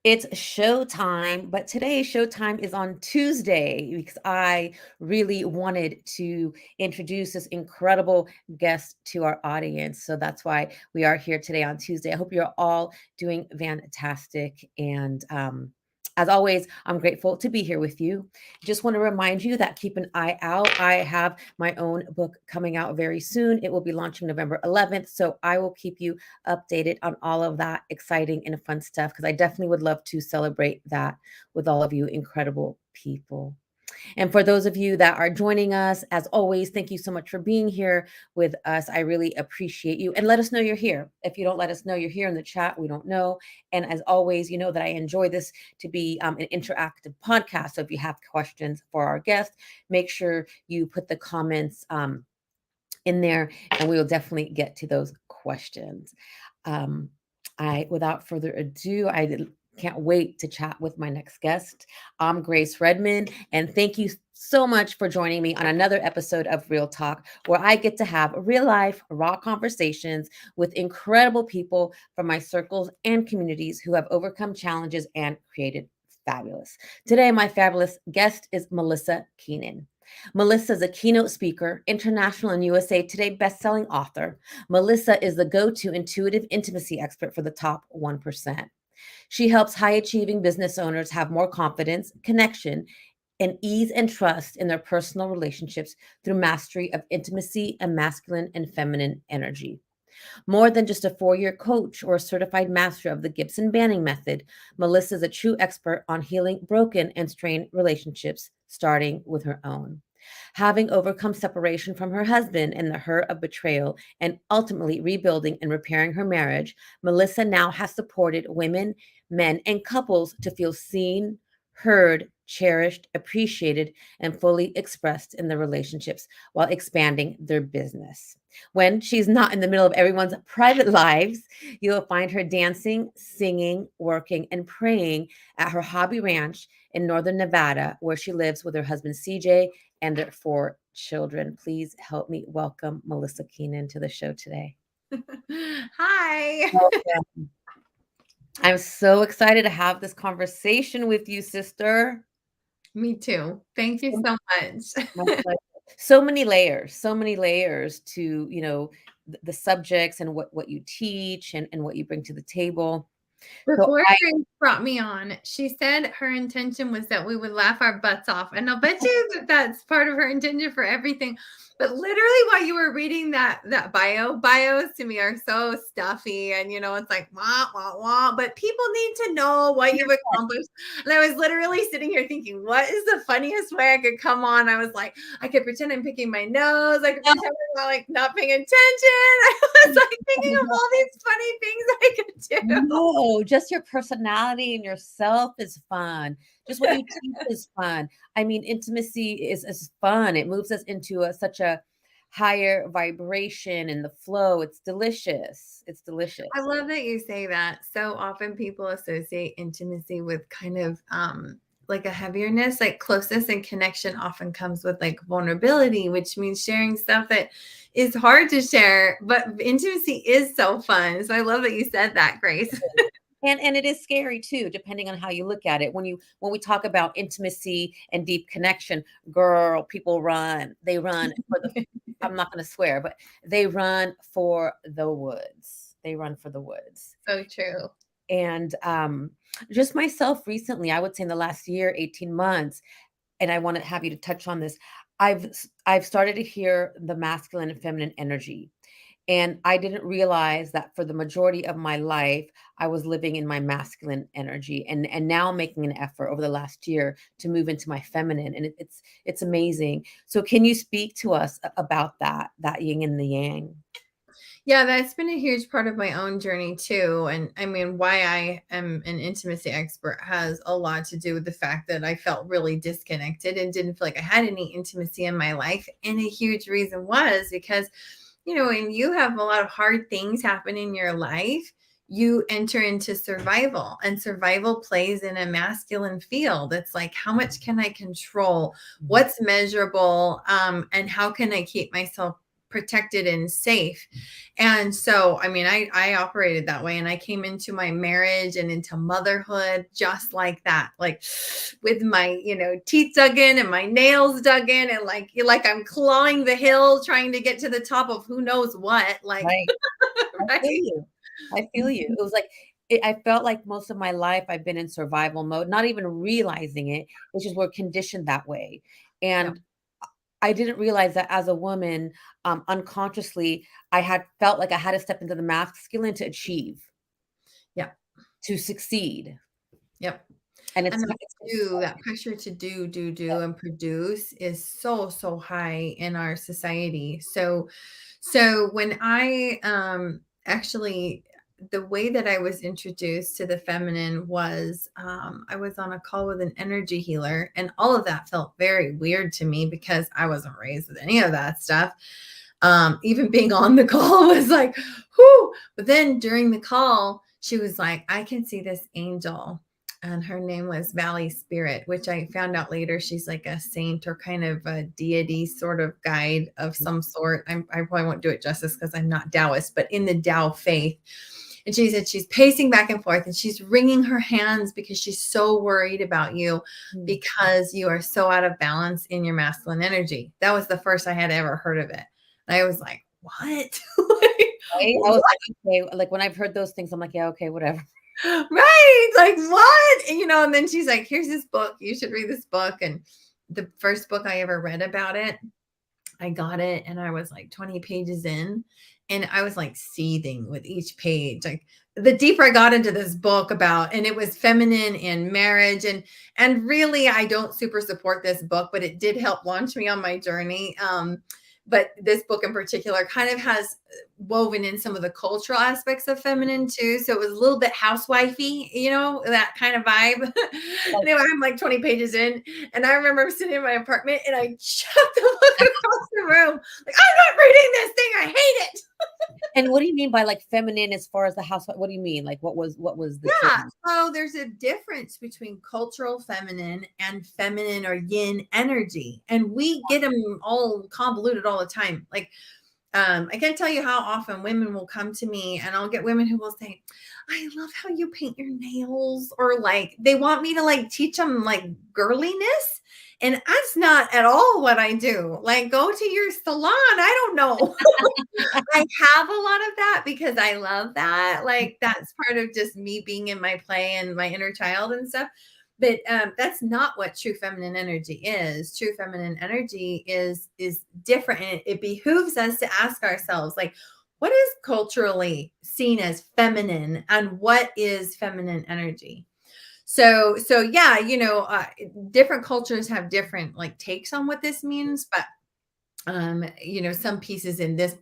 It's showtime, but today showtime is on Tuesday because I really wanted to introduce this incredible guest to our audience. So that's why we are here today on Tuesday. I hope you're all doing fantastic. And as always, I'm grateful to be here with you. Just want to remind you that keep an eye out. I have my own book coming out very soon. It will be launching November 11th. So I will keep you updated on all of that exciting and fun stuff because I definitely would love to celebrate that with all of you incredible people. And for those of you that are joining us, as always, thank you so much for being here with us. I really appreciate you. And let us know you're here. If you don't let us know you're here in the chat, we don't know. And as always, you know that I enjoy this to be an interactive podcast. So if you have questions for our guest, make sure you put the comments in there, and we will definitely get to those questions. Without further ado, can't wait to chat with my next guest. I'm Grace Redmond, and thank you so much for joining me on another episode of Real Talk, where I get to have real life, raw conversations with incredible people from my circles and communities who have overcome challenges and created fabulous. Today, my fabulous guest is Melisa Keenan. Melisa is a keynote speaker, international and USA Today bestselling author. Melisa is the go-to intuitive intimacy expert for the top 1%. She helps high-achieving business owners have more confidence, connection, and ease and trust in their personal relationships through mastery of intimacy and masculine and feminine energy. More than just a 4-year coach or a certified master of the Gibson Banning method, Melisa is a true expert on healing broken and strained relationships, starting with her own. Having overcome separation from her husband and the hurt of betrayal, and ultimately rebuilding and repairing her marriage, Melisa now has supported women, men, and couples to feel seen, heard, cherished, appreciated, and fully expressed in their relationships while expanding their business. When she's not in the middle of everyone's private lives, you'll find her dancing, singing, working, and praying at her hobby ranch in northern Nevada, where she lives with her husband CJ and their 4 children. Please help me welcome Melisa Keenan to the show today. Hi. Welcome. I'm so excited to have this conversation with you, sister. Me too. Thank you so much. My pleasure. So many layers to, the subjects and what you teach and what you bring to the table. So Before I Grace brought me on, she said her intention was that we would laugh our butts off. And I'll bet you that that's part of her intention for everything. But literally while you were reading that bios to me are so stuffy. And, it's like, wah, wah, wah. But people need to know what you've accomplished. And I was literally sitting here thinking, what is the funniest way I could come on? I was like, I could pretend I'm picking my nose. I could pretend I'm like not paying attention. I was like thinking of all these funny things I could do. No, just your personality and yourself is fun. Just what you teach is fun. I mean, intimacy is fun. It moves us into such a higher vibration and the flow. It's delicious. It's delicious. I love that you say that. So often people associate intimacy with kind of like a heavierness, like closeness and connection often comes with like vulnerability, which means sharing stuff that is hard to share, but intimacy is so fun. So I love that you said that, Grace. And it is scary too, depending on how you look at it. When we talk about intimacy and deep connection, girl, people run. They run for the I'm not going to swear, but they run for the woods. They run for the woods. So true. And just myself recently, I would say in the last year, 18 months, and I want to have you to touch on this. I've started to hear the masculine and feminine energy. And I didn't realize that for the majority of my life, I was living in my masculine energy, and now making an effort over the last year to move into my feminine. And it's amazing. So can you speak to us about that yin and the yang? Yeah, that's been a huge part of my own journey too. And I mean, why I am an intimacy expert has a lot to do with the fact that I felt really disconnected and didn't feel like I had any intimacy in my life. And a huge reason was because, when you have a lot of hard things happen in your life, you enter into survival, and survival plays in a masculine field. It's like, how much can I control? What's measurable? And how can I keep myself protected and safe. And so, I mean, I operated that way, and I came into my marriage and into motherhood just like that, like with my, teeth dug in and my nails dug in, and like I'm clawing the hill trying to get to the top of who knows what, like, Right. I right? feel you. I feel you. It was like I felt like most of my life I've been in survival mode, not even realizing it. It's just we're conditioned that way. Yeah. And I didn't realize that as a woman, unconsciously, I had felt like I had to step into the masculine to achieve, Yeah. to succeed. Yep. And And it's that it's that pressure to do, and produce is so, so high in our society. So when I actually, the way that I was introduced to the feminine was, I was on a call with an energy healer, and all of that felt very weird to me because I wasn't raised with any of that stuff. Even being on the call was like, whoo. But then during the call, she was like, I can see this angel. And her name was Valley Spirit, which I found out later she's like a saint or kind of a deity sort of guide of some sort. I probably won't do it justice because I'm not Taoist, but in the Tao faith. And she said she's pacing back and forth and she's wringing her hands because she's so worried about you, Mm. because you are so out of balance in your masculine energy. That was the first I had ever heard of it. And I was like, what? Right? I What? was like, okay, like when I've heard those things, I'm like, yeah, okay, whatever. Right. Like, what? And then she's like, here's this book. You should read this book. And the first book I ever read about it, I got it and I was like 20 pages in, and I was like seething with each page. Like, the deeper I got into this book about, and it was feminine and marriage, and really I don't super support this book, but it did help launch me on my journey. But this book in particular kind of has woven in some of the cultural aspects of feminine too. So it was a little bit housewifey, that kind of vibe. Like, Anyway, I'm like 20 pages in, and I remember sitting in my apartment and I chucked the book across the room. Like, I'm not reading this thing. I hate it. and what do you mean by like feminine as far as the house? What do you mean? Like what was the Yeah. term? So there's a difference between cultural feminine and feminine or yin energy. And we get them all convoluted all the time. Like, I can't tell you how often women will come to me, and I'll get women who will say, I love how you paint your nails, or like they want me to like teach them like girliness. And that's not at all what I do. Like, go to your salon. I don't know. I have a lot of that because I love that. Like, that's part of just me being in my play and my inner child and stuff. But that's not what true feminine energy is. True feminine energy is different, and it behooves us to ask ourselves, like, what is culturally seen as feminine, and what is feminine energy? So yeah, different cultures have different like takes on what this means, but some pieces in this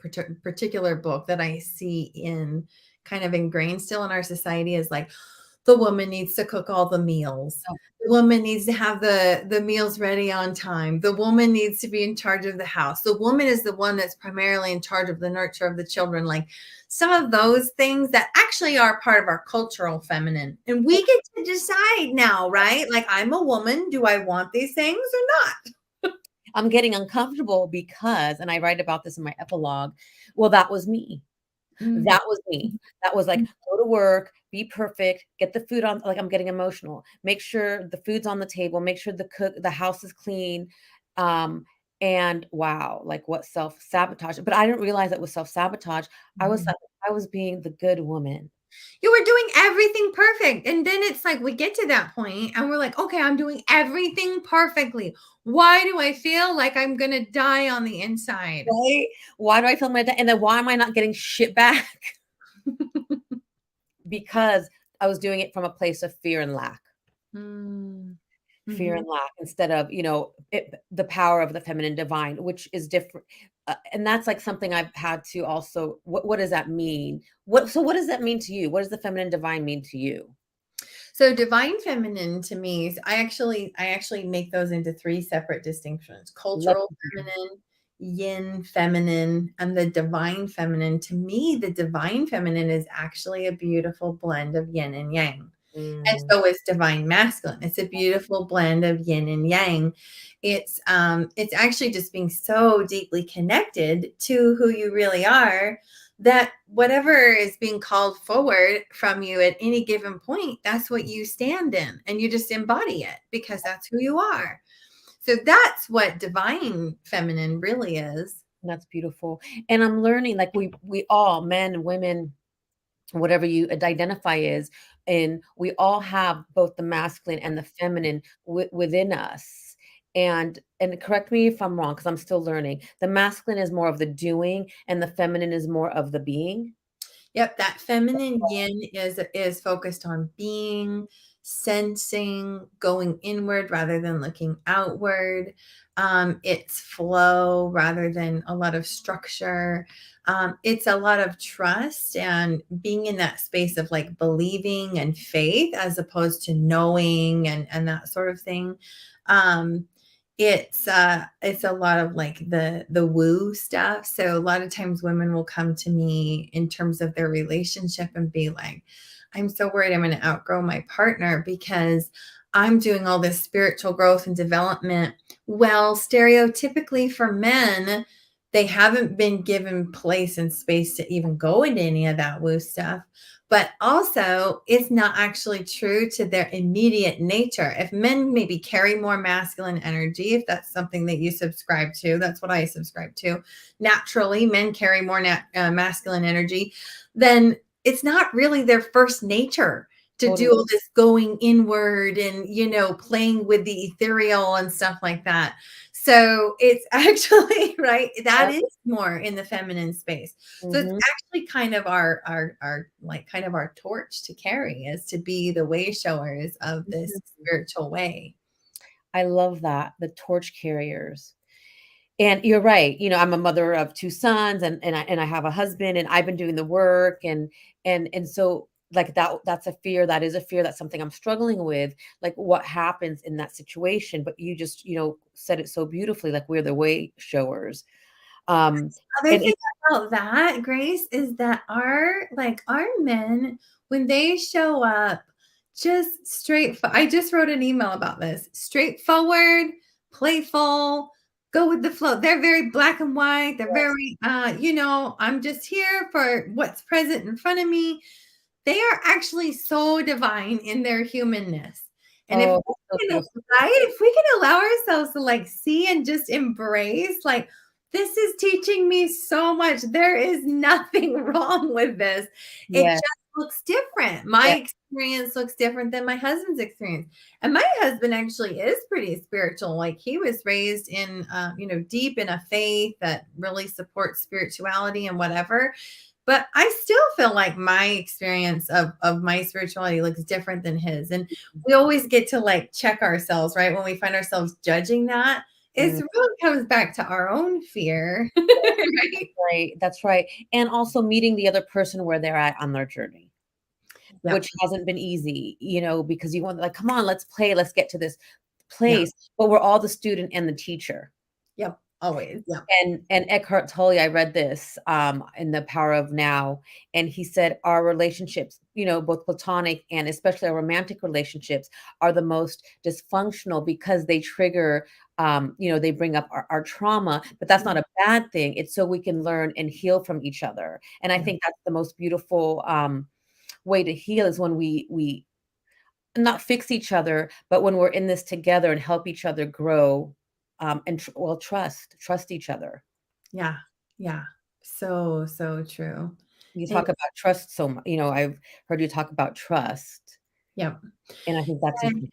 particular book that I see in kind of ingrained still in our society is like, the woman needs to cook all the meals. Oh, The woman needs to have the meals ready on time. The woman needs to be in charge of the house. The woman is the one that's primarily in charge of the nurture of the children. Like, some of those things that actually are part of our cultural feminine. And we get to decide now, right? Like, I'm a woman. Do I want these things or not? I'm getting uncomfortable because, and I write about this in my epilogue, well, that was me. Mm, That was me. That was like, go to work, be perfect, get the food on, like I'm getting emotional. Make sure the food's on the table, make sure the house is clean. Um, and wow, like what self-sabotage. But I didn't realize it was self-sabotage. mm. I was being the good woman. You were doing everything perfect. And then it's like we get to that point and we're like, okay, I'm doing everything perfectly. Why do I feel like I'm going to die on the inside? Right? Why do I feel my and then why am I not getting shit back? Because I was doing it from a place of fear and lack. Mm. Fear Mhm. and lack instead of, the power of the feminine divine, which is different. And that's like something I've had to also, what does that mean? What does that mean to you? What does the feminine divine mean to you? So divine feminine to me is, I actually make those into three separate distinctions: Love cultural feminine, yin feminine, and the divine feminine. To me, the divine feminine is actually a beautiful blend of yin and yang. And Mm, so is divine masculine. It's a beautiful blend of yin and yang. It's actually just being so deeply connected to who you really are, that whatever is being called forward from you at any given point, that's what you stand in, and you just embody it because that's who you are. So that's what divine feminine really is. that's beautiful. And I'm learning, like we all, men, women, whatever you identify as, and we all have both the masculine and the feminine within us. And correct me if I'm wrong, because I'm still learning. The masculine is more of the doing, and the feminine is more of the being. Yep, that feminine yin is focused on being, sensing, going inward rather than looking outward. It's flow rather than a lot of structure. It's a lot of trust and being in that space of like believing and faith as opposed to knowing and that sort of thing. Um, it's a lot of like the woo stuff. So a lot of times women will come to me in terms of their relationship and be like, I'm so worried I'm going to outgrow my partner because I'm doing all this spiritual growth and development. Well, stereotypically for men, they haven't been given place and space to even go into any of that woo stuff. But also, it's not actually true to their immediate nature. If men maybe carry more masculine energy, if that's something that you subscribe to, that's what I subscribe to. Naturally, men carry more masculine energy, then it's not really their first nature to do Totally. all this going inward and, playing with the ethereal and stuff like that. So it's actually, right, that is more in the feminine space. So it's Hmm. actually kind of our like kind of our torch to carry, is to be the way showers of this spiritual way. I love that, the torch carriers. And you're right. I'm a mother of 2 sons, and I have a husband, and I've been doing the work, and so, like, that's a fear, that is a fear, that's something I'm struggling with, like, what happens in that situation, but you just, said it so beautifully, like, we're the way showers. Um, Other and thing about that, Grace, is that our men, when they show up, just I just wrote an email about this. Straightforward, playful, go with the flow. They're very black and white. They're very I'm just here for what's present in front of me. They are actually so divine in their humanness. And if oh, we that's so can, beautiful. right, if we can allow ourselves to like see and just embrace, like, this is teaching me so much. There is nothing wrong with this. It Yeah, just looks different. yeah. My experience looks different than my husband's experience. And my husband actually is pretty spiritual. Like, he was raised in, deep in a faith that really supports spirituality and whatever. But I still feel like my experience of my spirituality looks different than his. And we always get to like check ourselves, right? When we find ourselves judging that, it Mm, really comes back to our own fear, right? right, that's right. And also meeting the other person where they're at on their journey, Yep. which hasn't been easy, because you want, like, "Come on, let's play, let's get to this Yeah. place," but we're all the student and the teacher. Yep. Always. Yep. And Eckhart Tolle, I read this, in The Power of Now, and he said our relationships, both platonic and especially our romantic relationships, are the most dysfunctional because they trigger, they bring up our trauma, but that's not a bad thing. It's so we can learn and heal from each other. And I Yeah. think that's the most beautiful, way to heal, is when we not fix each other, but when we're in this together and help each other grow, and trust each other. Yeah. Yeah. So, so true. You And talk about trust so much. I've heard you talk about trust, yep. and I think that's And important.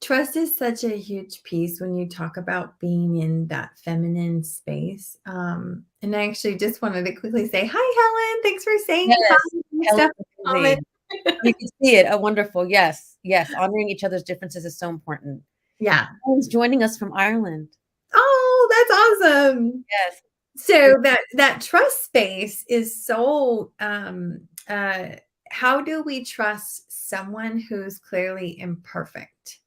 trust is such a huge piece when you talk about being in that feminine space. And I actually just wanted to quickly say, hi, Helen. Thanks for saying Yes, hi and Helen stuff in the amazing. comments. You can see it. Oh, wonderful. Yes, yes, honoring each other's differences is so important. Yeah. Helen's joining us from Ireland. Oh, that's awesome. Yes. So that trust space is so how do we trust someone who's clearly imperfect?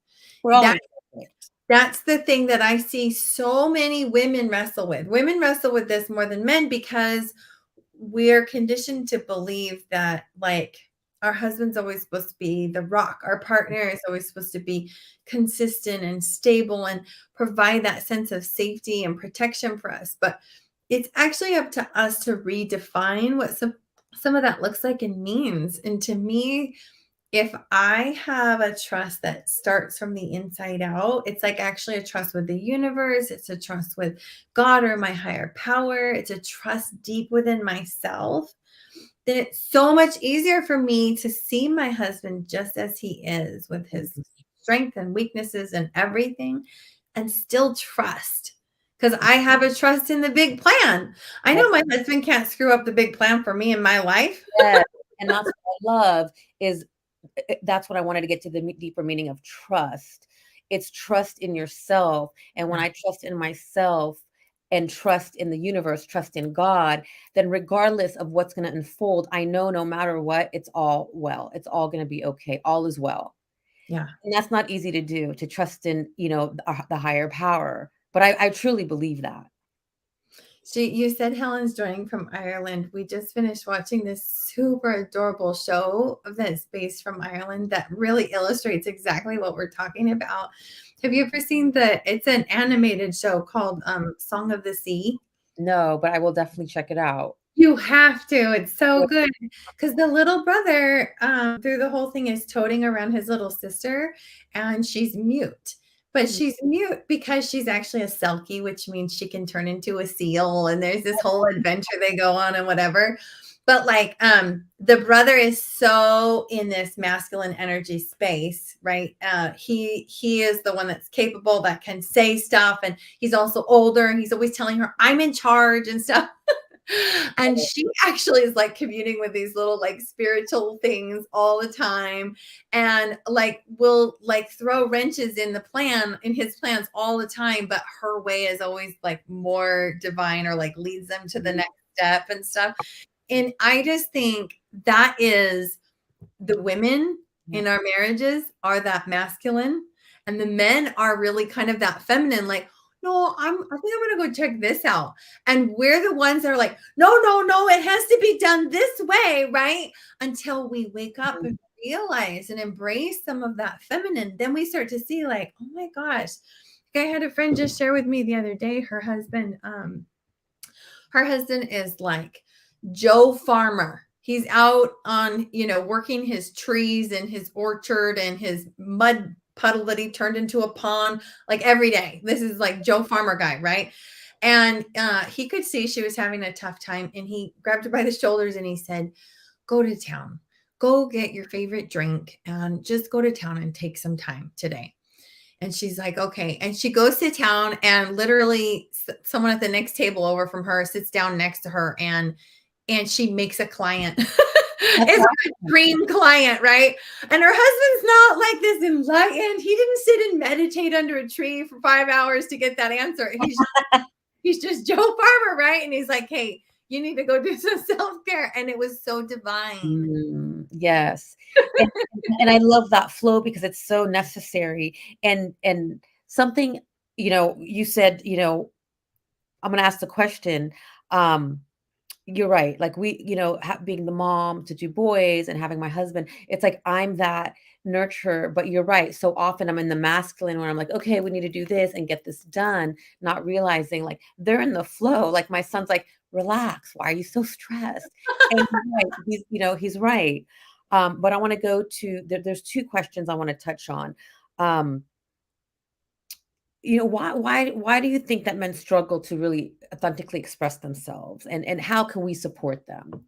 We're all That imperfect. that's the thing that I see so many women wrestle with. Women wrestle with this more than men because we're conditioned to believe that, like, our husband's always supposed to be the rock. Our partner is always supposed to be consistent and stable and provide that sense of safety and protection for us. But it's actually up to us to redefine what some of that looks like and means. And to me, if I have a trust that starts from the inside out, it's like actually a trust with the universe. It's a trust with God or my higher power. It's a trust deep within myself. Then it's so much easier for me to see my husband just as he is, with his strength and weaknesses and everything, and still trust. Because I have a trust in the big plan. I know my husband can't screw up the big plan for me in my life. Yes. And that's what I love is that's what I wanted to get to, the deeper meaning of trust. It's trust in yourself. And when I trust in myself and trust in the universe, trust in God, then regardless of what's going to unfold, I know no matter what, it's all well. It's all going to be okay. All is well. Yeah. And that's not easy to do, to trust in, the higher power. But I truly believe that. You said Helen's joining from Ireland. We just finished watching this super adorable show that's based from Ireland that really illustrates exactly what we're talking about. Have you ever seen it's an animated show called Song of the Sea? No, but I will definitely check it out. You have to. It's so good. Because the little brother, through the whole thing, is toting around his little sister, and she's mute. But she's mute because she's actually a selkie, which means she can turn into a seal. And there's this whole adventure they go on and whatever. But like the brother is so in this masculine energy space, right? He is the one that's capable, that can say stuff, and he's also older, and he's always telling her, I'm in charge and stuff. And she actually is like communing with these little like spiritual things all the time, and like will like throw wrenches in his plans all the time, but her way is always like more divine, or like leads them to the next step and stuff. And I just think that is the women in our marriages are that masculine, and the men are really kind of that feminine, like, no, I think I'm going to go check this out. And we're the ones that are like, no, no, no, it has to be done this way, right? Until we wake up and realize and embrace some of that feminine, then we start to see like, oh my gosh. I had a friend just share with me the other day, her husband is like Joe Farmer. He's out on, working his trees and his orchard and his mud puddle that he turned into a pond, like every day. This is like Joe Farmer guy, right? And he could see she was having a tough time, and he grabbed her by the shoulders and he said, go to town, go get your favorite drink, and just go to town and take some time today. And she's like, okay. And she goes to town, and literally someone at the next table over from her sits down next to her, and she makes a client. It's a dream client, right? And her husband's not like this enlightened. He didn't sit and meditate under a tree for 5 hours to get that answer. He's just Joe Farmer, right? And he's like, hey, you need to go do some self-care. And it was so divine. Yes. And I love that flow because it's so necessary. And something, you said, I'm going to ask the question. You're right. Like being the mom to 2 boys and having my husband, it's like I'm that nurturer. But you're right. So often I'm in the masculine where I'm like, okay, we need to do this and get this done, not realizing like they're in the flow. Like my son's like, relax. Why are you so stressed? And he's right. But I want to go to there's 2 questions I want to touch on. Why do you think that men struggle to really authentically express themselves, and how can we support them?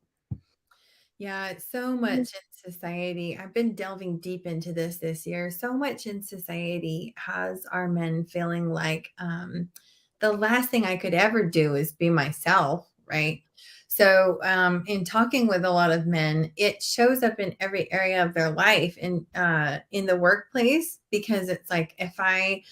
Yeah, it's so much in society. I've been delving deep into this year. So much in society has our men feeling like the last thing I could ever do is be myself, right? So, in talking with a lot of men, it shows up in every area of their life, in the workplace, because it's like if I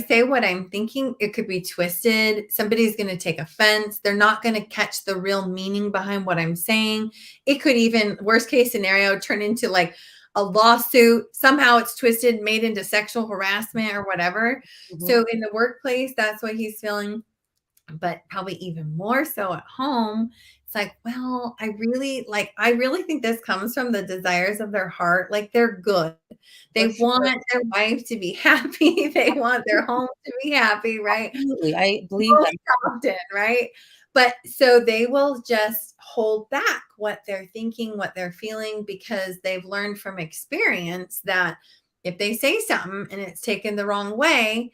say what I'm thinking, it could be twisted. Somebody's going to take offense. They're not going to catch the real meaning behind what I'm saying. It could even, worst case scenario, turn into like a lawsuit. Somehow it's twisted, made into sexual harassment or whatever. So in the workplace, that's what he's feeling. But probably even more so at home, it's It's like, well, I really think this comes from the desires of their heart. Like they're good. For They sure. want their wife to be happy. They want their home to be happy, right? Absolutely. I believe Most that. often, right? But so they will just hold back what they're thinking, what they're feeling, because they've learned from experience that if they say something and it's taken the wrong way,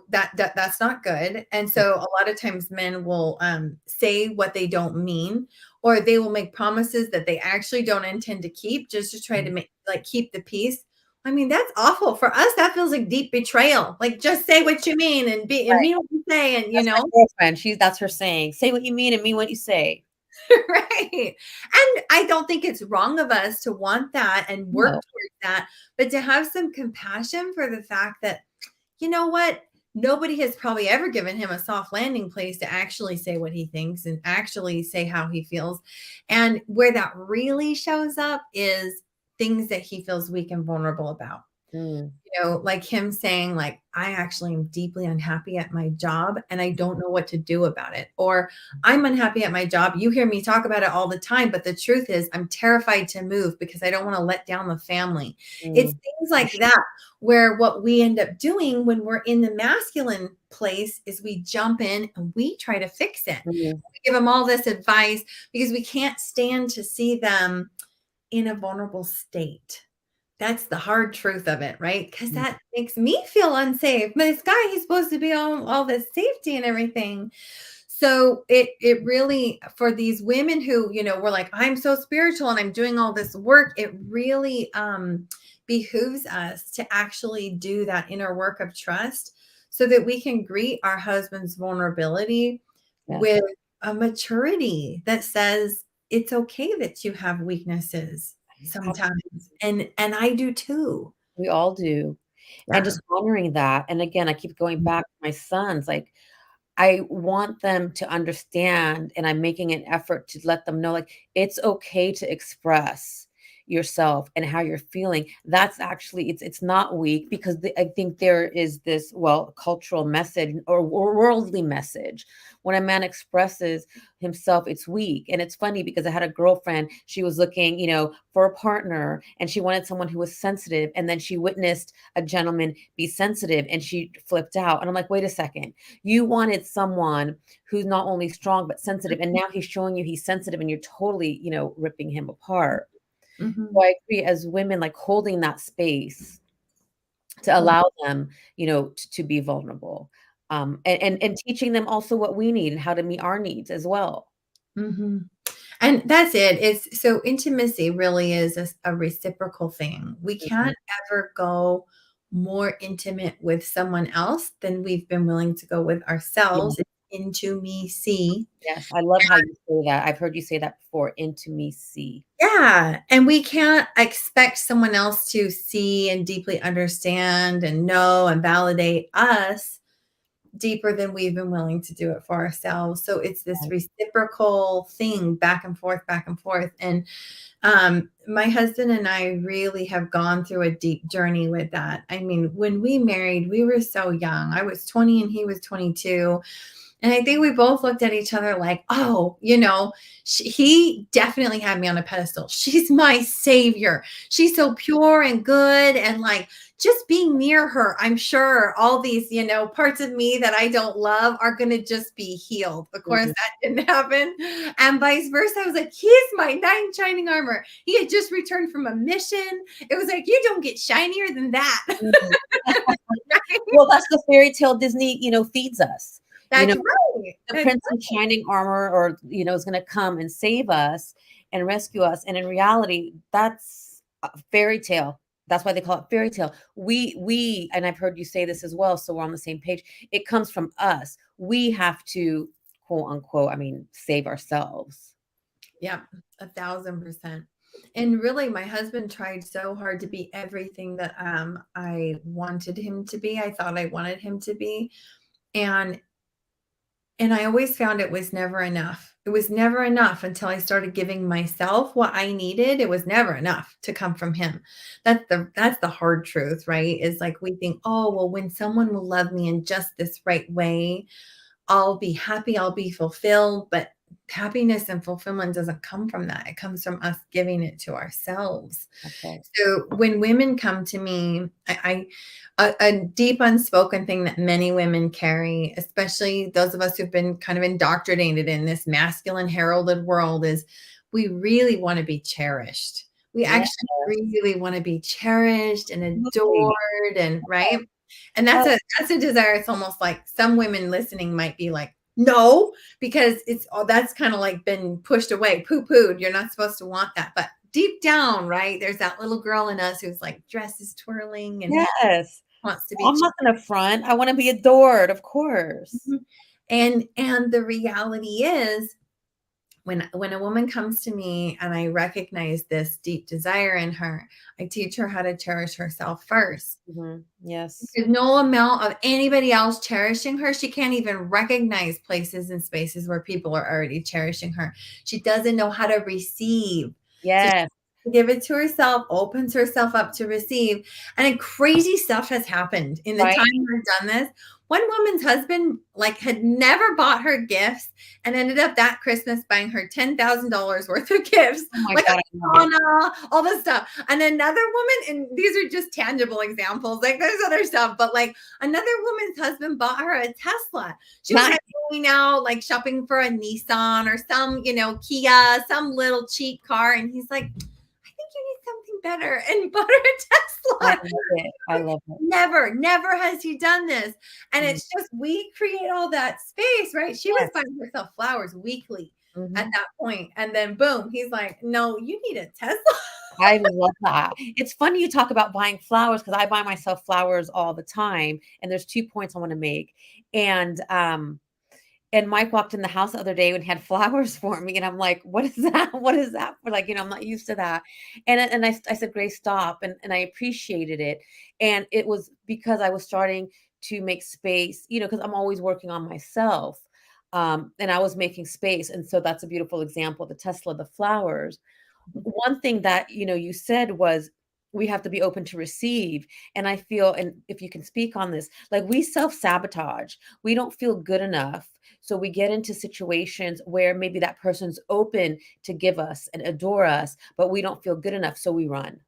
that's not good. And so a lot of times men will say what they don't mean, or they will make promises that they actually don't intend to keep, just to try to make like keep the peace. I mean, that's awful. For us, that feels like deep betrayal. Like, just say what you mean and Right. mean what you say, and That's my girlfriend. That's her saying. Say what you mean and mean what you say. right. And I don't think it's wrong of us to want that and work No. towards that, but to have some compassion for the fact that, you know what? Nobody has probably ever given him a soft landing place to actually say what he thinks and actually say how he feels. And where that really shows up is things that he feels weak and vulnerable about. Mm, Like him saying, like, I actually am deeply unhappy at my job and I don't know what to do about it. Or I'm unhappy at my job. You hear me talk about it all the time, but the truth is I'm terrified to move because I don't want to let down the family. It's mm, things like that, where what we end up doing when we're in the masculine place is we jump in and we try to fix it. mm, We give them all this advice because we can't stand to see them in a vulnerable state. That's the hard truth of it, right? Because mm. that makes me feel unsafe. But this guy, he's supposed to be all this safety and everything. So it really, for these women who, were like, I'm so spiritual and I'm doing all this work, it really behooves us to actually do that inner work of trust so that we can greet our husband's vulnerability Yes. with a maturity that says it's okay that you have weaknesses sometimes. And I do too. We all do. And Yeah. just honoring that. And again, I keep going back to my sons. Like, I want them to understand, and I'm making an effort to let them know, like, it's okay to express yourself and how you're feeling. That's actually it's not weak because I think there is this, well, cultural message or worldly message. When a man expresses himself, it's weak. And it's funny because I had a girlfriend, she was looking, for a partner, and she wanted someone who was sensitive. And then she witnessed a gentleman be sensitive and she flipped out. And I'm like, wait a second. You wanted someone who's not only strong but sensitive, and now he's showing you he's sensitive, and you're totally, ripping him apart. So Mhm. I agree, as women, like holding that space to allow them, to be vulnerable, and teaching them also what we need and how to meet our needs as well. Mhm. And that's it. It's so intimacy really is a reciprocal thing. We Mhm. can't ever go more intimate with someone else than we've been willing to go with Yeah. ourselves. It's into me, see. Yes, I love how you say that. I've heard you say that before, intimacy. Yeah, and we can't expect someone else to see and deeply understand and know and validate us deeper than we've been willing to do it for ourselves. So it's this Right. reciprocal thing, back and forth, back and forth. And my husband and I really have gone through a deep journey with that. I mean, when we married, we were so young. I was 20 and he was 22. And I think we both looked at each other like, oh, he definitely had me on a pedestal. She's my savior. She's so pure and good. And like just being near her, I'm sure all these, parts of me that I don't love are going to just be healed. Of course, Mhm. that didn't happen. And vice versa. I was like, he's my knight in shining armor. He had just returned from a mission. It was like, you don't get shinier than that. Mhm. Right? Well, that's the fairy tale Disney, feeds us. You know, That's right. the That's prince in shining armor, or, is gonna come and save us and rescue us, and in reality, that's a fairy tale. That's why they call it fairy tale. We and I've heard you say this as well, so we're on the same page. It comes from us. We have to, quote, unquote, I mean, save ourselves. Yeah, 1,000%. And really, my husband tried so hard to be everything that I wanted him to be. I thought I wanted him to be, and I always found it was never enough. It was never enough until I started giving myself what I needed. It was never enough to come from him. That's the hard truth, right? Is like we think, oh well, when someone will love me in just this right way, I'll be happy, I'll be fulfilled. But happiness and fulfillment doesn't come from that. It comes from us giving it to ourselves. That's right. So when women come to me, a deep unspoken thing that many women carry, especially those of us who've been kind of indoctrinated in this masculine heralded world, is we really want to be cherished. We Yes. actually really want to be cherished and Absolutely. adored, and right. And Oh, that's a desire. It's almost like some women listening might be like, no, because it's all that's kind of like been pushed away, poo-pooed. You're not supposed to want that. But deep down, right, there's that little girl in us who's like dresses twirling and yes. wants to be I'm not gonna front. I wanna be adored, of course. cheered. And the reality is when a woman comes to me and I recognize this deep desire in her, I teach her how to cherish herself first. Mhm. Yes. There's no amount of anybody else cherishing her. She can't even recognize places and spaces where people are already cherishing her. She doesn't know how to receive. So Yes. she give it to herself, opens herself up to receive. And then crazy stuff has happened in the Right? time I've done this. One woman's husband like had never bought her gifts and ended up that Christmas buying her $10,000 worth of gifts, Oh my like god, a I love it. sauna, all this stuff. And another woman, and these are just tangible examples, like there's other stuff, but like another woman's husband bought her a Tesla. She was Nice. like going out, like shopping for a Nissan or some, Kia, some little cheap car. And he's like, I think you need something better, and bought her a I Tesla. love it. I love it. Never has he done this. And Mm. it's just we create all that space, right? She was Yes. buying herself flowers weekly at Mhm. that point. And then boom, he's like, no, you need a Tesla. I love that. It's funny you talk about buying flowers because I buy myself flowers all the time, and there's 2 points I wanna make. And, and Mike walked in the house the other day and had flowers for me, and I'm like, "What is that? What is that for?" Like, I'm not used to that. And I said, "Grace, stop," and I appreciated it. And it was because I was starting to make space, because 'cause I'm always working on myself, and I was making space, and so that's a beautiful example, the Tesla, the flowers. One thing that, you said was we have to be open to receive, and I feel, and if you can speak on this, like, we self-sabotage. We don't feel good enough, so we get into situations where maybe that person's open to give us and adore us, but we don't feel good enough, so we run.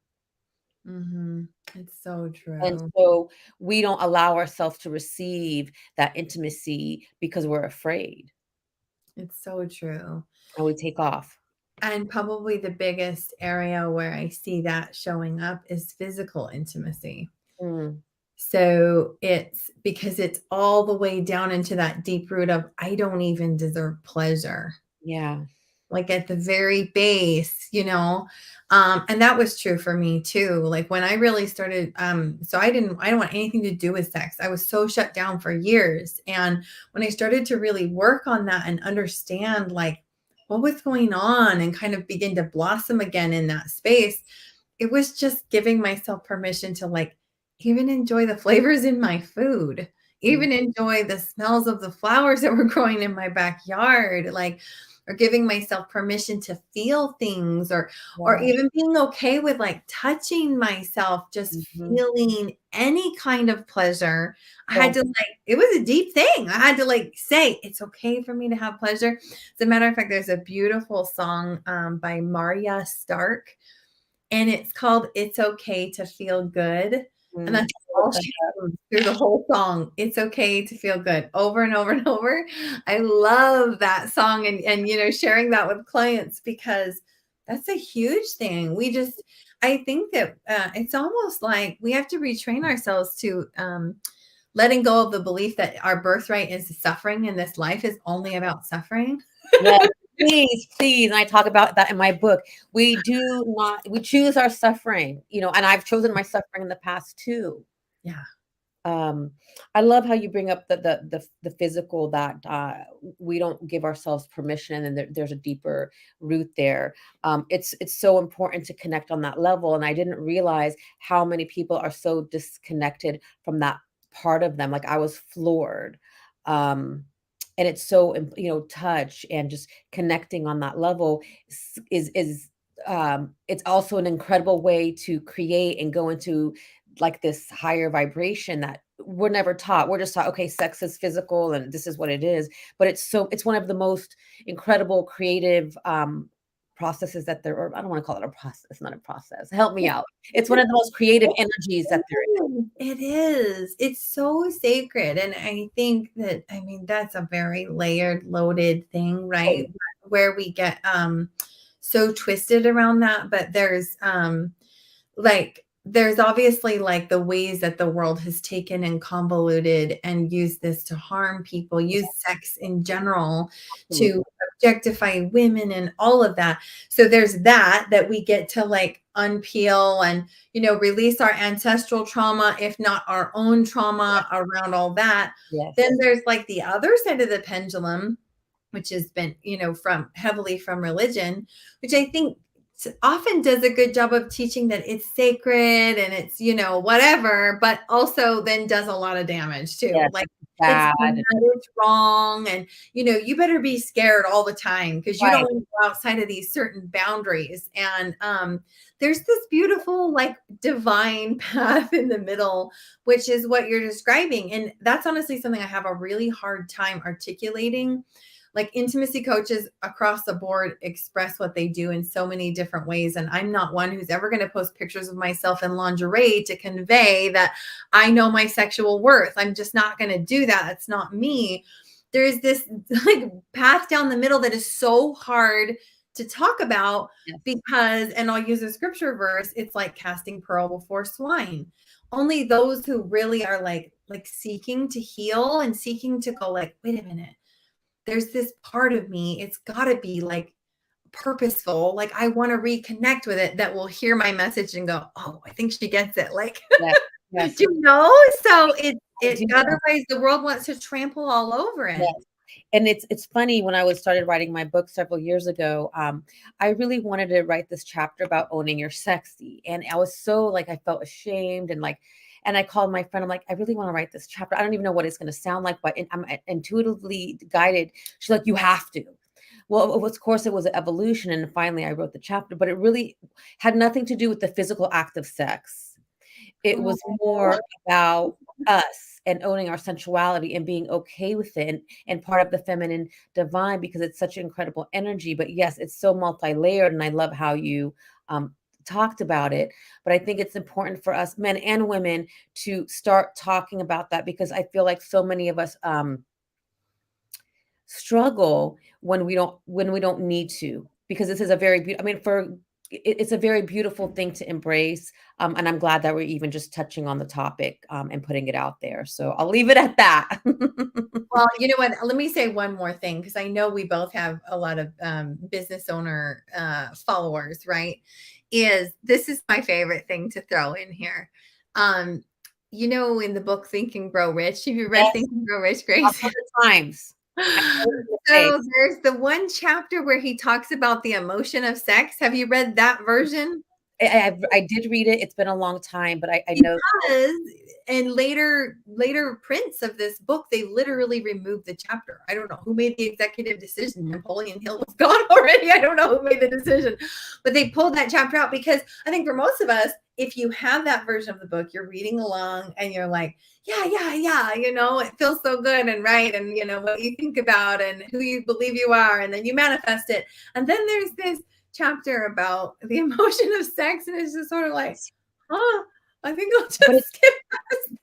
Mhm. It's so And true. so we don't allow ourselves to receive that intimacy because we're afraid, It's so true. and we take off. And probably the biggest area where I see that showing up is physical intimacy. Mm, So it's because it's all the way down into that deep root of I don't even deserve pleasure, yeah. like at the very base. And that was true for me too. Like when I really started, so I don't want anything to do with sex. I was so shut down for years. And when I started to really work on that and understand like what was going on and kind of begin to blossom again in that space, it was just giving myself permission to like even enjoy the flavors in my food, Mm, even enjoy the smells of the flowers that were growing in my backyard, like, or giving myself permission to feel things, or yeah. even being okay with like touching myself, just Mhm. feeling any kind of pleasure. I had So to like, it was a deep thing. I had to like say it's okay for me to have pleasure. As a matter of fact, there's a beautiful song by Maria Stark, and it's called "It's Okay to Feel Good," and mm, that's all she sings through the whole song. "It's okay to feel good," over and over and over. I love that song, and sharing that with clients because that's a huge thing. I think that, it's almost like we have to retrain ourselves to, letting go of the belief that our birthright is suffering and this life is only about suffering. yes, please, please, and I talk about that in my book. We choose our suffering, and I've chosen my suffering in the past too. Yeah. Um, I love how you bring up the physical that, we don't give ourselves permission, and there's a deeper root there. It's so important to connect on that level, and I didn't realize how many people are so disconnected from that part of them. Like, I was floored. And it's so, touch and just connecting on that level it's also an incredible way to create and go into like this higher vibration that we're never taught. We're just taught, okay, sex is physical and this is what it is. But it's one of the most incredible creative processes that there, or I don't want to call it a process, it's not a process. Help me out. It's one of the most creative energies that there is. It is. It's so sacred. And I think that, I mean, that's a very layered, loaded thing, right? Where we get so twisted around that. But there's obviously like the ways that the world has taken and convoluted and used this to harm people, use sex in general to objectify women and all of that. So there's that we get to like unpeel and, release our ancestral trauma, if not our own trauma around all that. Yes. Then there's like the other side of the pendulum, which has been, heavily from religion, which I think often does a good job of teaching that it's sacred and it's, whatever, but also then does a lot of damage too. Yes, like bad. it's wrong. And, you better be scared all the time because you don't go outside of these certain boundaries. And there's this beautiful, like divine path in the middle, which is what you're describing. And that's honestly something I have a really hard time articulating. Like intimacy coaches across the board express what they do in so many different ways. And I'm not one who's ever going to post pictures of myself in lingerie to convey that I know my sexual worth. I'm just not going to do that. It's not me. There is this like path down the middle that is so hard to talk about because, and I'll use a scripture verse, it's like casting pearl before swine. Only those who really are like seeking to heal and seeking to go like, wait a minute. There's this part of me, it's got to be like purposeful. Like I want to reconnect with it that will hear my message and go, oh, I think she gets it. Like, yes. So otherwise the world wants to trample all over it. Yes. And it's funny, when I started writing my book several years ago, I really wanted to write this chapter about owning your sexy. And I was so like, I felt ashamed and I called my friend. I'm like, I really want to write this chapter. I don't even know what it's going to sound like, but I'm intuitively guided. She's like, you have to. Well, of course, it was an evolution. And finally, I wrote the chapter, but it really had nothing to do with the physical act of sex. It was more about us and owning our sensuality and being okay with it and part of the feminine divine, because it's such incredible energy. But yes, it's so multi-layered. And I love how you talked about it. But I think it's important for us, men and women, to start talking about that, because I feel like so many of us struggle when we don't need to, because this is a very it's a very beautiful thing to embrace. And I'm glad that we're even just touching on the topic and putting it out there. So I'll leave it at that. Well, you know what? Let me say one more thing, because I know we both have a lot of business owner followers, right? This is my favorite thing to throw in here. In the book Think and Grow Rich, have you read Think and Grow Rich, Grace? All the times. So there's the one chapter where he talks about the emotion of sex. Have you read that version? I did read it. It's been a long time, but I know. And later prints of this book, they literally removed the chapter. I don't know who made the executive decision. Napoleon Hill was gone already. I don't know who made the decision, but they pulled that chapter out, because I think for most of us, if you have that version of the book, you're reading along and you're like, yeah, it feels so good and right. And what you think about and who you believe you are, and then you manifest it. And then there's this chapter about the emotion of sex, and it's just sort of like, I think I'll just skip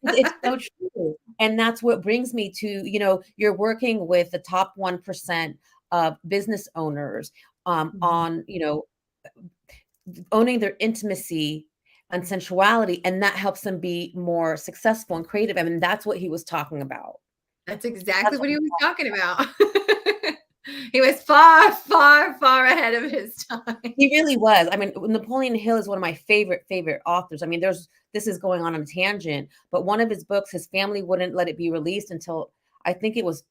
that. It's so true. And that's what brings me to, you're working with the top 1% of business owners on, owning their intimacy and sensuality, and that helps them be more successful and creative. I mean, that's what he was talking about. That's exactly what he was talking about. He was far, far, far ahead of his time. He really was. I mean, Napoleon Hill is one of my favorite authors. I mean, this is going on a tangent, but one of his books, his family wouldn't let it be released until, I think it was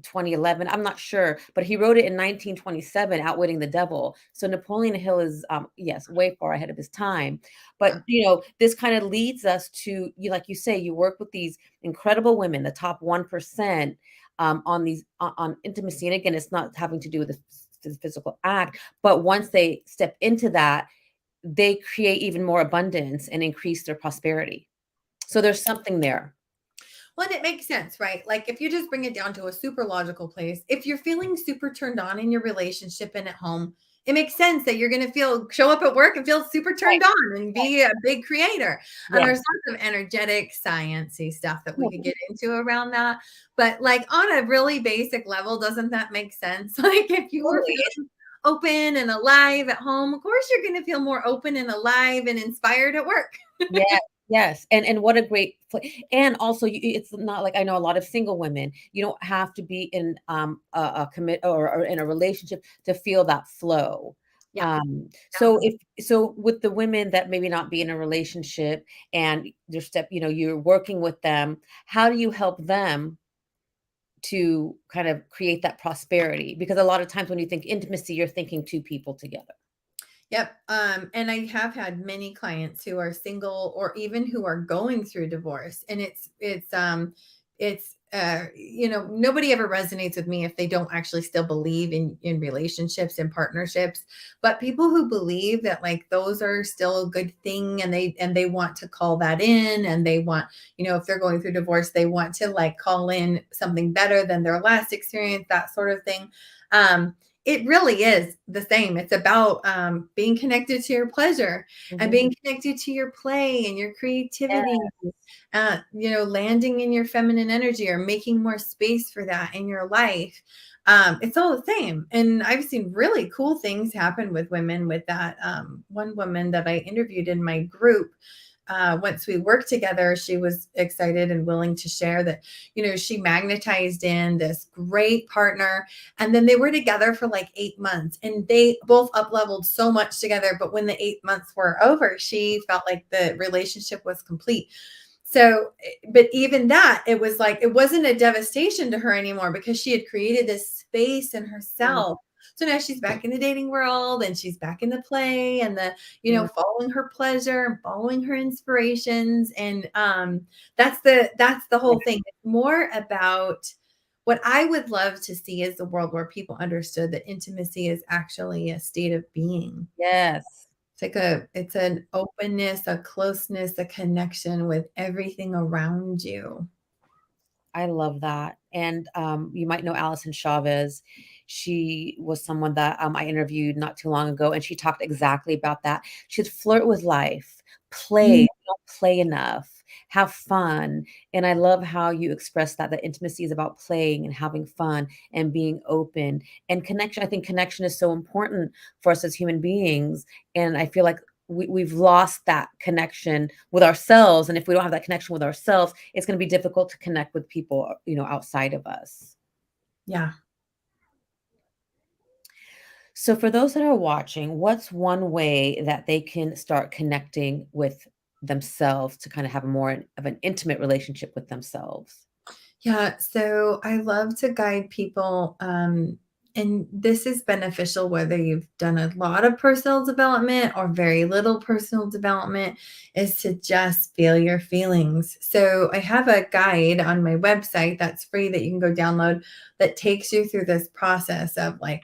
2011. I'm not sure, but he wrote it in 1927, Outwitting the Devil. So Napoleon Hill is, yes, way far ahead of his time. But, this kind of leads us to, like you say, you work with these incredible women, the top 1%, on intimacy. And again, it's not having to do with the physical act, but once they step into that, they create even more abundance and increase their prosperity. So there's something there. Well, and it makes sense, right? Like if you just bring it down to a super logical place, if you're feeling super turned on in your relationship and at home, it makes sense that you're going to show up at work and feel super Right, turned on and right. be a big creator. And Yes. there's lots of energetic, sciencey stuff that we No, could get into around that. But like on a really basic level, doesn't that make sense? Like if you were totally. feeling open and alive at home, of course you're going to feel more open and alive and inspired at work. Yes, yes, and what a great and also it's not like I know a lot of single women. You don't have to be in a commit or in a relationship to feel that flow. Yeah. So if so with the women that maybe not be in a relationship and you're working with them, how do you help them to kind of create that prosperity? Because a lot of times when you think intimacy, you're thinking two people together. Yep. And I have had many clients who are single or even who are going through divorce. And nobody ever resonates with me if they don't actually still believe in relationships and partnerships. But people who believe that like those are still a good thing and they want to call that in and they want, if they're going through divorce, they want to like call in something better than their last experience, that sort of thing. It really is the same. It's about being connected to your pleasure and Mhm. being connected to your play and your Yeah. creativity, landing in your feminine energy or making more space for that in your life. It's all the same. And I've seen really cool things happen with women with that. One woman that I interviewed in my group, once we worked together, she was excited and willing to share that, she magnetized in this great partner. And then they were together for like 8 months and they both up leveled so much together. But when the 8 months were over, she felt like the relationship was complete. So, but even that, it was like, it wasn't a devastation to her anymore because she had created this space in Mm, herself. So now she's back in the dating world and she's back in the play and mm. following her pleasure and following her inspirations. And that's the whole thing. It's more about what I would love to see is the world where people understood that intimacy is actually a state of being. Yes. It's an openness, a closeness, a connection with everything around you. I love that. And you might know Allison Chavez. She was someone that I interviewed not too long ago, and she talked exactly about that. She'd flirt with life, play, Mm. we don't play enough, have fun. And I love how you express that intimacy is about playing and having fun and being open and connection. I think connection is so important for us as human beings. And I feel like we've lost that connection with ourselves. And if we don't have that connection with ourselves, it's going to be difficult to connect with people, outside of us. Yeah. So for those that are watching, what's one way that they can start connecting with themselves to kind of have more of an intimate relationship with themselves? Yeah, so I love to guide people, and this is beneficial whether you've done a lot of personal development or very little personal development, is to just feel your feelings. So I have a guide on my website that's free that you can go download that takes you through this process of like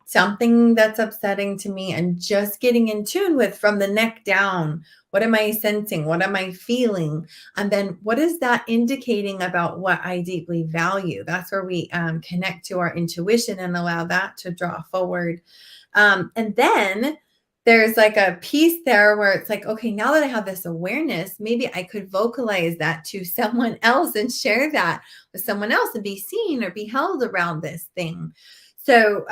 something that's upsetting to me and just getting in tune with from the neck down. What am I sensing? What am I feeling? And then what is that indicating about what I deeply value? That's where we connect to our intuition and allow that to draw forward. And then there's like a piece there where it's like, okay, now that I have this awareness, maybe I could vocalize that to someone else and share that with someone else and be seen or be held around this thing. So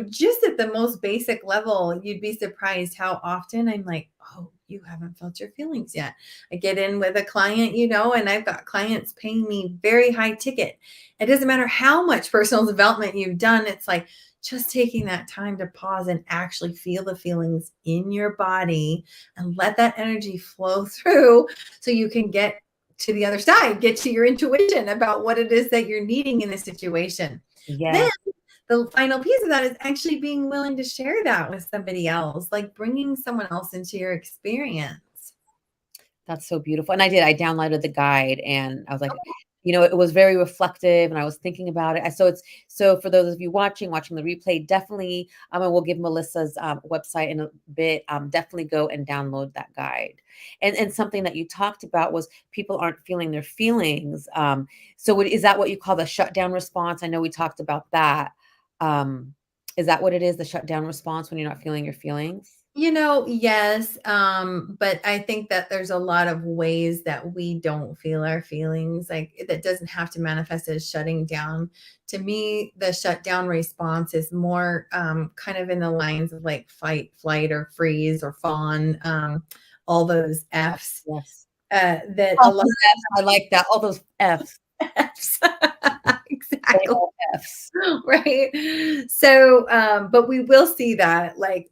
just at the most basic level, you'd be surprised how often I'm like, oh, you haven't felt your feelings yet. I get in with a client, and I've got clients paying me very high ticket. It doesn't matter how much personal development you've done. It's like just taking that time to pause and actually feel the feelings in your body and let that energy flow through so you can get to the other side, get to your intuition about what it is that you're needing in this situation. Then Yes, the final piece of that is actually being willing to share that with somebody else, like bringing someone else into your experience. that's so beautiful. And I did. I downloaded the guide and I was like, it was very reflective, and I was thinking about it. So for those of you watching the replay, definitely, and we'll give Melissa's website in a bit. Definitely go and download that guide. And something that you talked about was people aren't feeling their feelings. So is that what you call the shutdown response? I know we talked about that. Is that what it is, the shutdown response, when you're not feeling your feelings? Yes. But I think that there's a lot of ways that we don't feel our feelings. Like that doesn't have to manifest as shutting down. To me, the shutdown response is more kind of in the lines of like fight, flight, or freeze, or fawn, all those F's. Yes. That a All lot those Fs, I like that. All those Fs. of F's. They Exactly. all Fs. Right. So, but we will see that, like,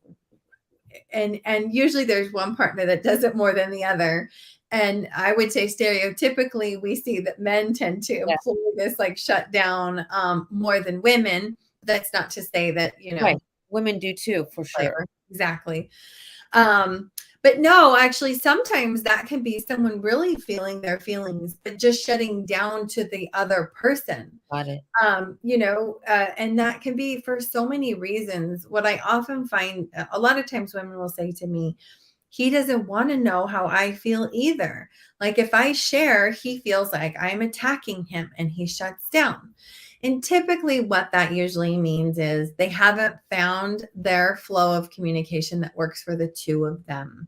and usually there's one partner that does it more than the other. And I would say stereotypically we see that men tend to Yeah. employ this like shutdown more than women. That's not to say that, Right. Women do too, for sure. whatever. Exactly. But no, actually, sometimes that can be someone really feeling their feelings, but just shutting down to the other person. Got it. And that can be for so many reasons. What I often find, a lot of times women will say to me, he doesn't want to know how I feel either. Like if I share, he feels like I'm attacking him and he shuts down. And typically, what that usually means is they haven't found their flow of communication that works for the two of them.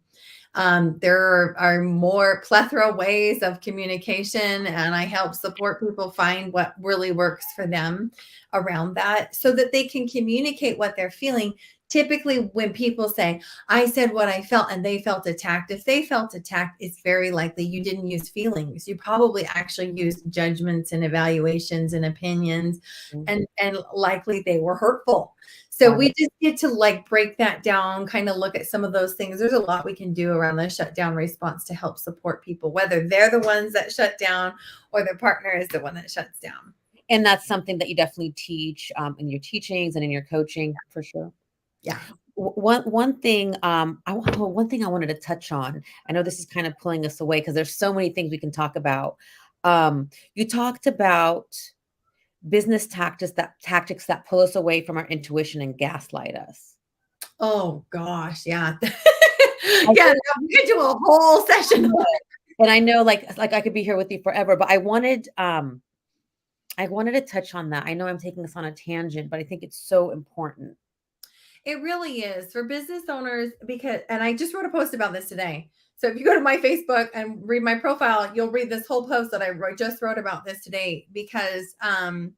There are more plethora ways of communication, and I help support people find what really works for them around that so that they can communicate what they're feeling. Typically, when people say, I said what I felt and they felt attacked, if they felt attacked, it's very likely you didn't use feelings. You probably actually used judgments and evaluations and opinions, and likely they were hurtful. So we just get to like break that down, kind of look at some of those things. There's a lot we can do around the shutdown response to help support people, whether they're the ones that shut down or their partner is the one that shuts down. And that's something that you definitely teach in your teachings and in your coaching, for sure. Yeah. One thing one thing I wanted to touch on. I know this is kind of pulling us away because there's so many things we can talk about. You talked about business tactics that pull us away from our intuition and gaslight us. Oh gosh, yeah. Yeah, we could do a whole session. And I know like I could be here with you forever, but I wanted to touch on that. I know I'm taking us on a tangent, but I think it's so important. It really is for business owners and I just wrote a post about this today. So if you go to my Facebook and read my profile, you'll read this whole post that I just wrote about this today because I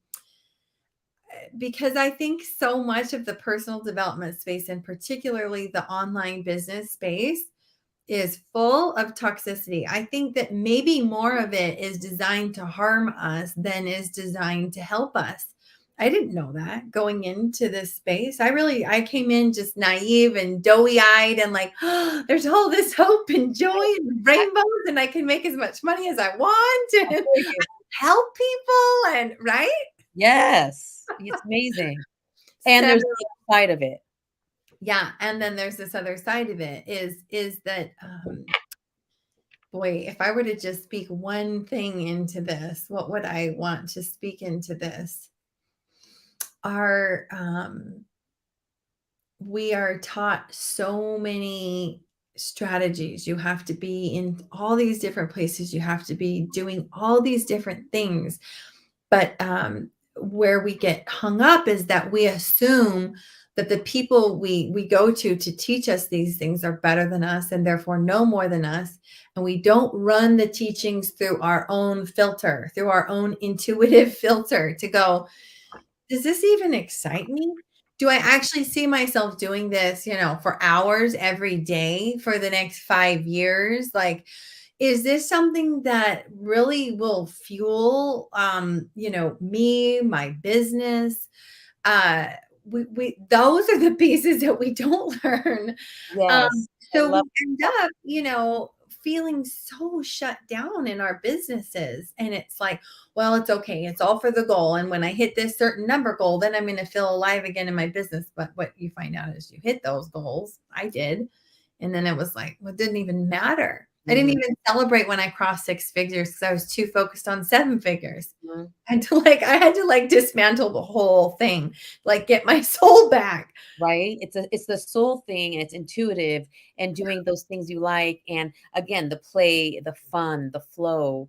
think so much of the personal development space, and particularly the online business space, is full of toxicity. I think that maybe more of it is designed to harm us than is designed to help us. I didn't know that going into this space. I came in just naive and doughy-eyed and like, oh, there's all this hope and joy and rainbows, and I can make as much money as I want and help people, and right? Yes, it's amazing. And there's the other side of it. Yeah, and then there's this other side of it is that boy, if I were to just speak one thing into this, what would I want to speak into this? We are taught so many strategies. You have to be in all these different places. You have to be doing all these different things. But where we get hung up is that we assume that the people we go to teach us these things are better than us and therefore know more than us. And we don't run the teachings through our own filter, through our own intuitive filter to go, does this even excite me? Do I actually see myself doing this, for hours every day for the next 5 years? Like, is this something that really will fuel, me, my business? Those are the pieces that we don't learn. Yes. So we end up, feeling so shut down in our businesses. And it's like, well, it's okay. It's all for the goal. And when I hit this certain number goal, then I'm going to feel alive again in my business. But what you find out is you hit those goals. I did. And then it was like, well, it didn't even matter. I didn't even celebrate when I crossed 6 figures because I was too focused on 7 figures. Mhm. I had to like dismantle the whole thing, like get my soul back. Right? It's the soul thing, and it's intuitive, and doing those things you like, and again, the play, the fun, the flow,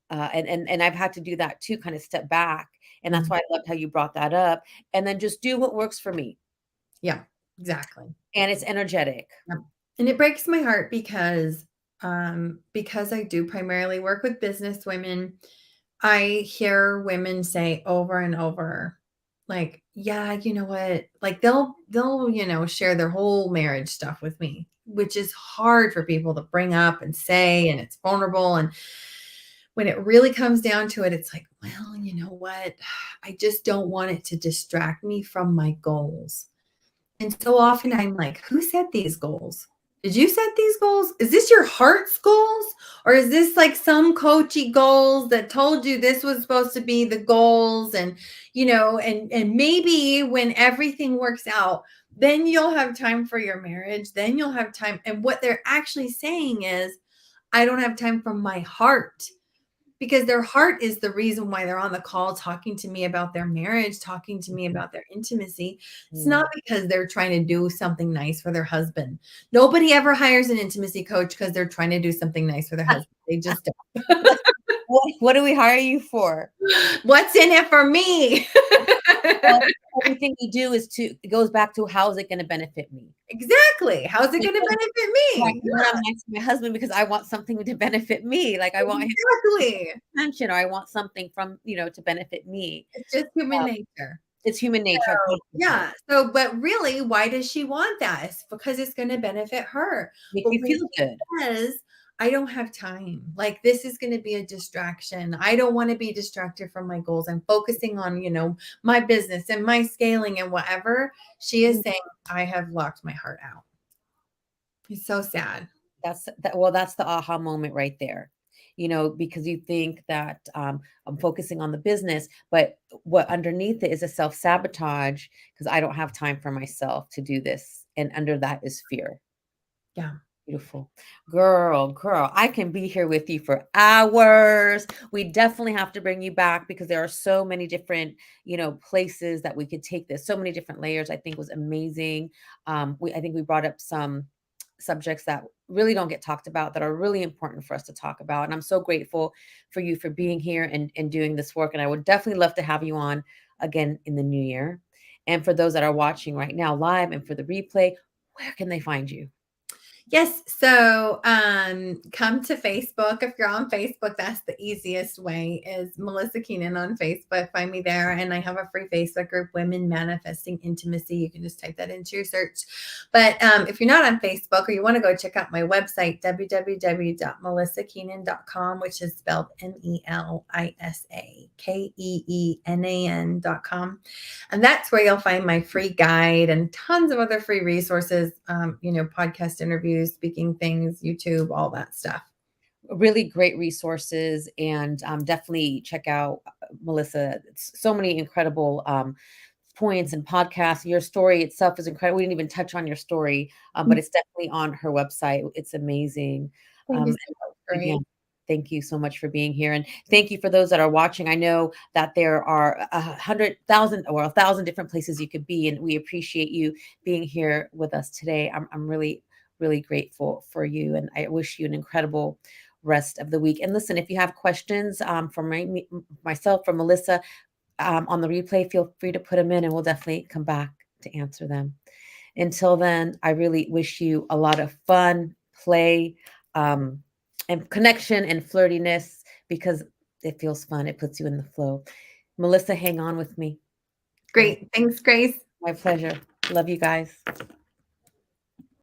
and I've had to do that too, kind of step back, and that's Mm. why I loved how you brought that up, and then just do what works for me, Yeah, exactly. and it's energetic. Yep. And it breaks my heart because I do primarily work with business women. I hear women say over and over, like, yeah, you know what? Like they'll, share their whole marriage stuff with me, which is hard for people to bring up and say, and it's vulnerable. And when it really comes down to it, it's like, well, you know what? I just don't want it to distract me from my goals. And so often I'm like, who set these goals? Did you set these goals? Is this your heart's goals? Or is this like some coachy goals that told you this was supposed to be the goals? And, and maybe when everything works out, then you'll have time for your marriage. Then you'll have time. And what they're actually saying is, I don't have time for my heart, because their heart is the reason why they're on the call talking to me about their marriage, talking to me about their intimacy. It's not because they're trying to do something nice for their husband. Nobody ever hires an intimacy coach because they're trying to do something nice for their husband. They just don't. What do we hire you for? What's in it for me? Well, everything we do it goes back to, how is it gonna benefit me? Exactly. How's it Like, going to benefit right, me? when I'm nice to my husband because I want something to benefit me, like, I want his Exactly. attention, or I want something from, to benefit me. It's just human Um, nature. it's human nature. I totally get it. Yeah. So, but really, why does she want that? It's because it's going to benefit her. Make But you when feel good. she says, I don't have time, like this is going to be a distraction. I don't want to be distracted from my goals. I'm focusing on, my business and my scaling and whatever. She is saying, I have locked my heart out. It's so sad. That's the aha moment right there. Because you think that, I'm focusing on the business, but what underneath it is a self-sabotage, because I don't have time for myself to do this, and under that is fear. Yeah. Beautiful. Girl, I can be here with you for hours. We definitely have to bring you back, because there are so many different, places that we could take this, so many different layers. I think was amazing. I think we brought up some subjects that really don't get talked about, that are really important for us to talk about. And I'm so grateful for you for being here and doing this work. And I would definitely love to have you on again in the new year. And for those that are watching right now live, and for the replay, where can they find you? Yes. So come to Facebook. If you're on Facebook, that's the easiest way, is Melisa Keenan on Facebook. Find me there. And I have a free Facebook group, Women Manifesting Intimacy. You can just type that into your search. But if you're not on Facebook, or you want to go check out my website, www.melisakeenan.com, which is spelled MELISAKEENAN.com. And that's where you'll find my free guide and tons of other free resources, podcast interviews, speaking things, YouTube, all that stuff. Really great resources, and definitely check out Melisa. It's so many incredible points and podcasts. Your story itself is incredible. We didn't even touch on your story, but it's definitely on her website. It's amazing. Thank you Um, so much. Great. Again, thank you so much for being here, and thank you for those that are watching. I know that there are 100,000 or 1,000 different places you could be, and we appreciate you being here with us today. I'm really, really grateful for you, and I wish you an incredible rest of the week. And listen, if you have questions for myself, for Melisa, on the replay, feel free to put them in, and we'll definitely come back to answer them. Until then, I really wish you a lot of fun, play, and connection and flirtiness, because it feels fun. It puts you in the flow. Melisa, hang on with me. Great. Thanks, Grace. My pleasure. Love you guys.